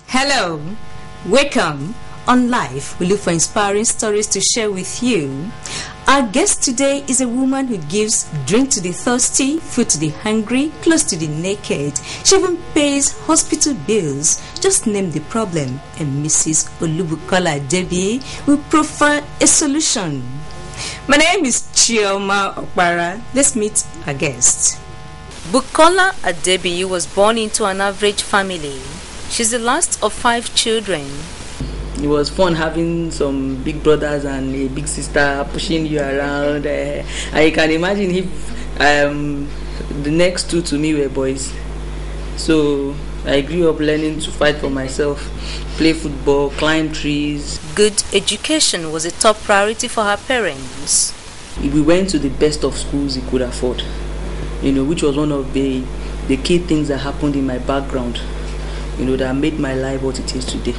Hello, welcome. On Life, we look for inspiring stories to share with you. Our guest today is a woman who gives drink to the thirsty, food to the hungry, clothes to the naked. She even pays hospital bills. Just name the problem, and Mrs. Bukola Debbie will provide a solution. My name is Chioma Okpara. Let's meet our guest. Bukola Adebi was born into an average family. She's the last of 5 children. It was fun having some big brothers and a big sister pushing you around. I can imagine if the next 2 to me were boys. So I grew up learning to fight for myself, play football, climb trees. Good education was a top priority for her parents. We went to the best of schools we could afford, which was one of the key things that happened in my background, that made my life what it is today.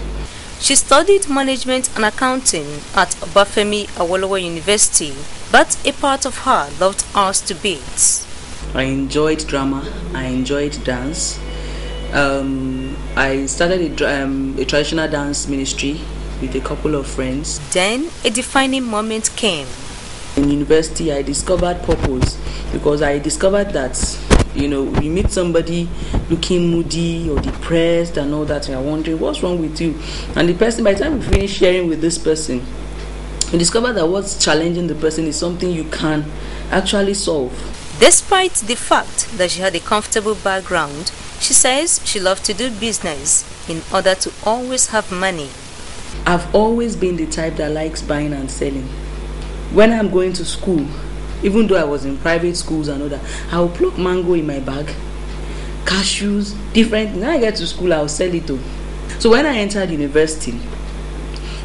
She studied management and accounting at Obafemi Awolowo University, but a part of her loved arts to bits. I enjoyed drama, I enjoyed dance. I started a traditional dance ministry with a couple of friends. Then a defining moment came. In university, I discovered purpose, because I discovered that you meet somebody looking moody or depressed and all that, and you're wondering what's wrong with you. And the person, by the time you finish sharing with this person, you discover that what's challenging the person is something you can actually solve. Despite the fact that she had a comfortable background, she says she loved to do business in order to always have money. I've always been the type that likes buying and selling. When I'm going to school, even though I was in private schools and all that, I will pluck mango in my bag, cashews, different. When I get to school, I'll sell it too. So when I entered university,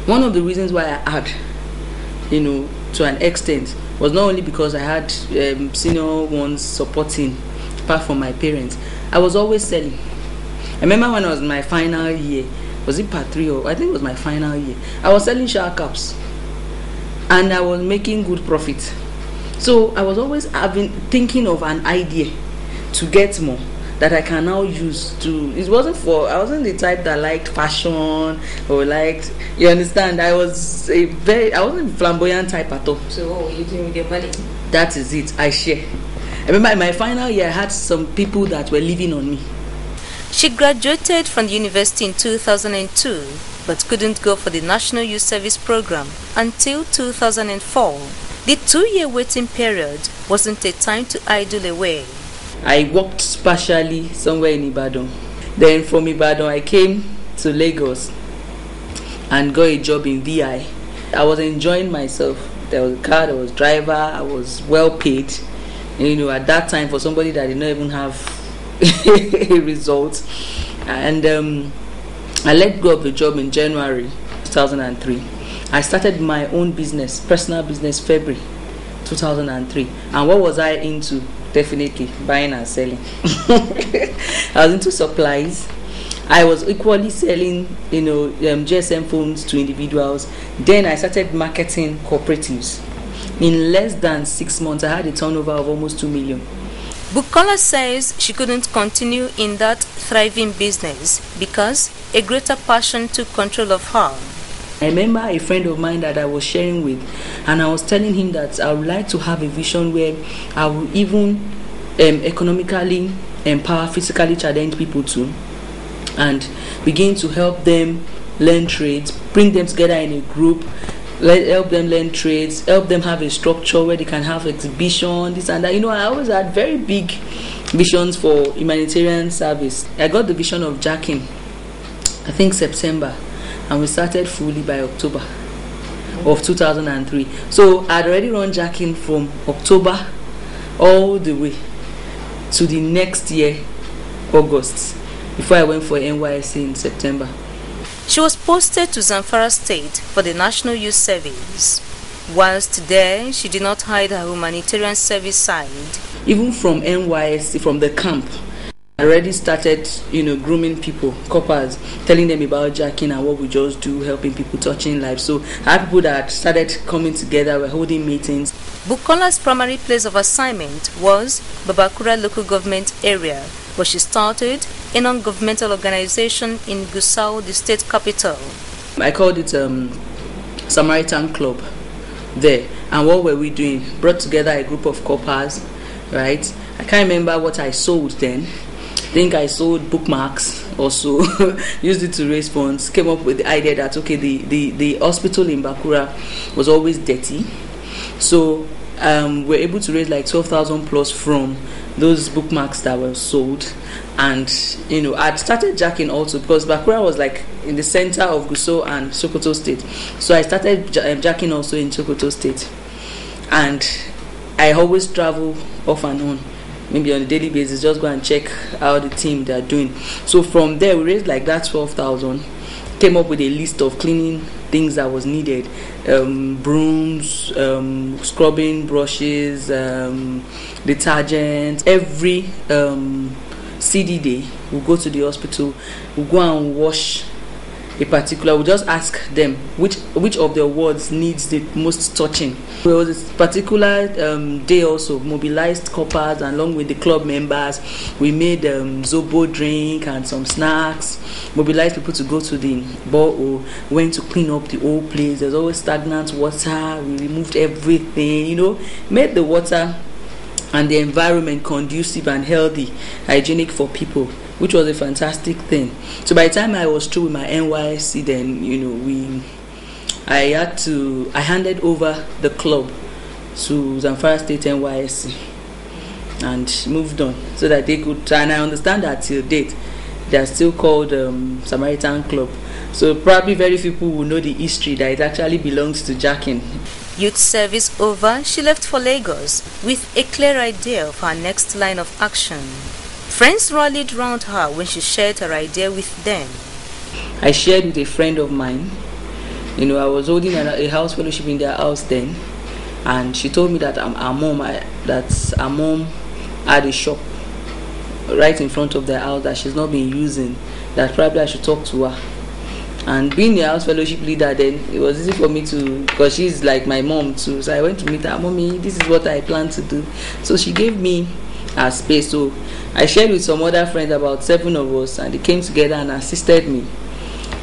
one of the reasons why I had, to an extent, was not only because I had senior ones supporting, apart from my parents. I was always selling. I remember when I was in my final year, was it part 3 or I think it was my final year, I was selling shower caps, and I was making good profit. So I was always thinking of an idea to get more that I can now use to. I wasn't the type that liked fashion or liked, you understand. I wasn't a flamboyant type at all. So what were you doing with your money? That is it. I share. I remember in my final year, I had some people that were living on me. She graduated from the university in 2002, but couldn't go for the National Youth Service Program until 2004. The 2-year waiting period wasn't a time to idle away. I worked partially somewhere in Ibadan. Then from Ibadan, I came to Lagos and got a job in VI. I was enjoying myself. There was a car, there was a driver, I was well paid. At that time, for somebody that did not even have a result. And I let go of the job in January 2003. I started my own business, personal business, February 2003. And what was I into? Definitely buying and selling. I was into supplies. I was equally selling, GSM phones to individuals. Then I started marketing cooperatives. In less than 6 months, I had a turnover of almost 2 million. Bukola says she couldn't continue in that thriving business because a greater passion took control of her. I remember a friend of mine that I was sharing with, and I was telling him that I would like to have a vision where I will even economically empower physically challenged people too, and begin to help them learn trades, bring them together in a group, help them learn trades, help them have a structure where they can have exhibition, this and that. I always had very big visions for humanitarian service. I got the vision of jacking, I think September, and we started fully by October of 2003. So I'd already run jacking from October all the way to the next year, August, before I went for NYSC in September. She was posted to Zamfara State for the National Youth Service. Whilst there, she did not hide her humanitarian service side. Even from NYSC, from the camp, I already started, grooming people, coppers, telling them about jacking and what we just do, helping people, touching lives. So I had people that started coming together, we're holding meetings. Bukola's primary place of assignment was Babakura local government area, but she started a non-governmental organization in Gusau, the state capital. I called it Samaritan Club there. And what were we doing? Brought together a group of coppers, right? I can't remember what I sold then. I think I sold bookmarks also. Used it to raise funds. Came up with the idea that, okay, the hospital in Bakura was always dirty. So we're able to raise like 12,000 plus from those bookmarks that were sold. And I'd started jacking also, because Bakura was like in the center of Gusau and Sokoto State. So I started jacking also in Sokoto State. And I always travel off and on, maybe on a daily basis, just go and check how the team they're doing. So from there, we raised like that 12,000, came up with a list of cleaning things that was needed, brooms, scrubbing brushes, detergent. Every CD day, we'll go to the hospital, we'll go and wash a particular, we'll just ask them which of their wards needs the most touching. There was this particular day also, mobilized coppers along with the club members. We made zobo drink and some snacks, mobilized people to go to the borehole, went to clean up the whole place. There's always stagnant water. We removed everything, made the water and the environment conducive and healthy, hygienic for people, which was a fantastic thing. So by the time I was through with my NYSC, then I handed over the club to Zamfara State NYSC and moved on, so that they could. And I understand that till date they are still called Samaritan Club. So probably very few people will know the history that it actually belongs to jacking. Youth service over, she left for Lagos with a clear idea of her next line of action. Friends rallied round her when she shared her idea with them. I shared with a friend of mine. I was holding a house fellowship in their house then, and she told me that her mom had a shop right in front of their house that she's not been using, that probably I should talk to her. And being a house fellowship leader then, it was easy for me to, because she's like my mom too. So I went to meet her. Mommy, this is what I plan to do. So she gave me her space. So I shared with some other friends, about 7 of us, and they came together and assisted me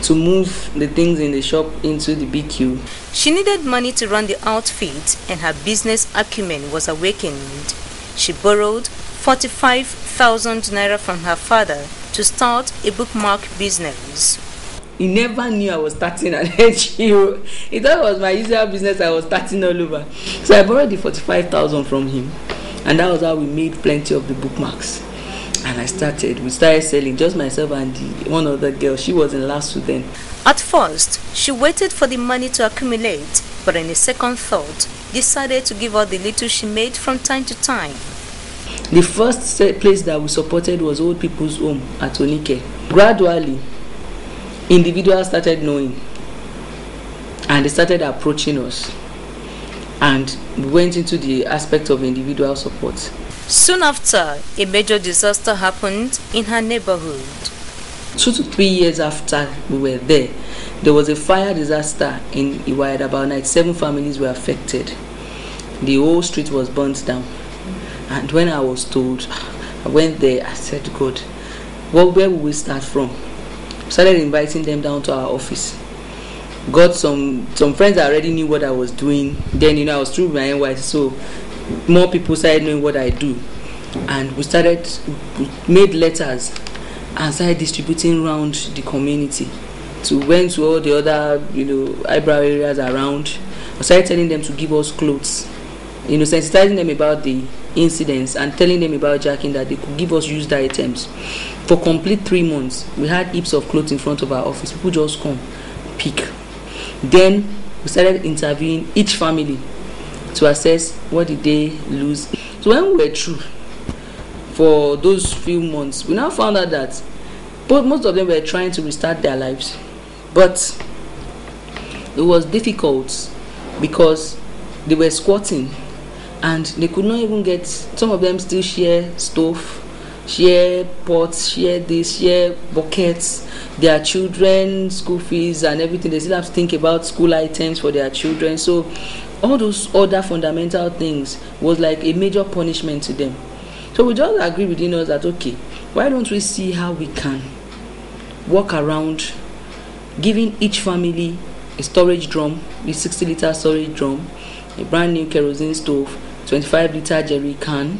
to move the things in the shop into the BQ. She needed money to run the outfit, and her business acumen was awakened. She borrowed 45,000 naira from her father to start a bookmark business. He never knew I was starting at HU. He thought it was my usual business I was starting all over. So I borrowed the 45,000 from him, and that was how we made plenty of the bookmarks. And we started selling, just myself and one other girl. She was in last with them. At first, she waited for the money to accumulate, but in a second thought, decided to give out the little she made from time to time. The first place that we supported was Old People's Home at Onike. Gradually, individuals started knowing, and they started approaching us, and we went into the aspect of individual support. Soon after, a major disaster happened in her neighborhood. 2 to 3 years after we were there was a fire disaster in Iwayad. About 97 families were affected. The whole street was burnt down. And when I was told, I went there, I said, God, where will we start from? Started inviting them down to our office. Got some friends that already knew what I was doing. Then I was through my NYC, so more people started knowing what I do, and we made letters and started distributing around the community. Went to all the other eyebrow areas around. I started telling them to give us clothes, sensitizing them about the incidents and telling them about jacking, that they could give us used items. For complete 3 months, we had heaps of clothes in front of our office. People just come, pick. Then we started interviewing each family to assess what did they lose. So when we were through for those few months, we now found out that most of them were trying to restart their lives, but it was difficult because they were squatting and they could not even get. Some of them still share stove, share pots, share this, share buckets, their children, school fees and everything. They still have to think about school items for their children. So all those other fundamental things was like a major punishment to them. So we just agreed within us that, okay, Why don't we see how we can work around giving each family a storage drum, a 60-liter storage drum, a brand new kerosene stove, 25-liter jerry can,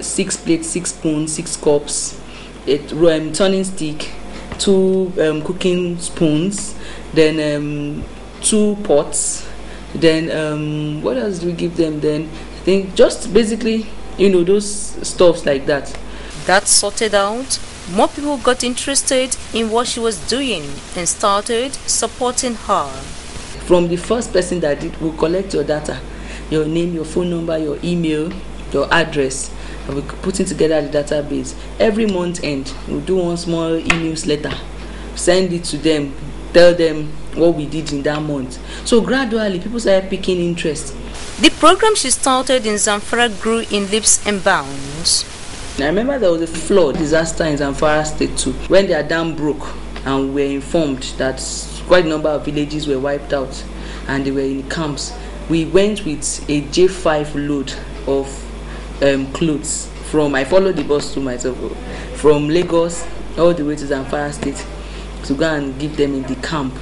6 plates, 6 spoons, 6 cups, a turning stick, 2 cooking spoons, then 2 pots, then what else do we give them? Then I think just basically, those stuffs like that. That sorted out, more people got interested in what she was doing and started supporting her. From the first person that did, we'll collect your data, your name, your phone number, your email, your address, and we're putting together the database. Every month end, we'll do one small e-newsletter, send it to them, tell them what we did in that month. So gradually, people started picking interest. The program she started in Zamfara grew in leaps and bounds. I remember there was a flood disaster in Zamfara State too, when their dam broke, and we were informed that quite a number of villages were wiped out and they were in camps. We went with a J5 load of clothes I followed the bus to myself, from Lagos all the way to Zamfara State to go and give them in the camp.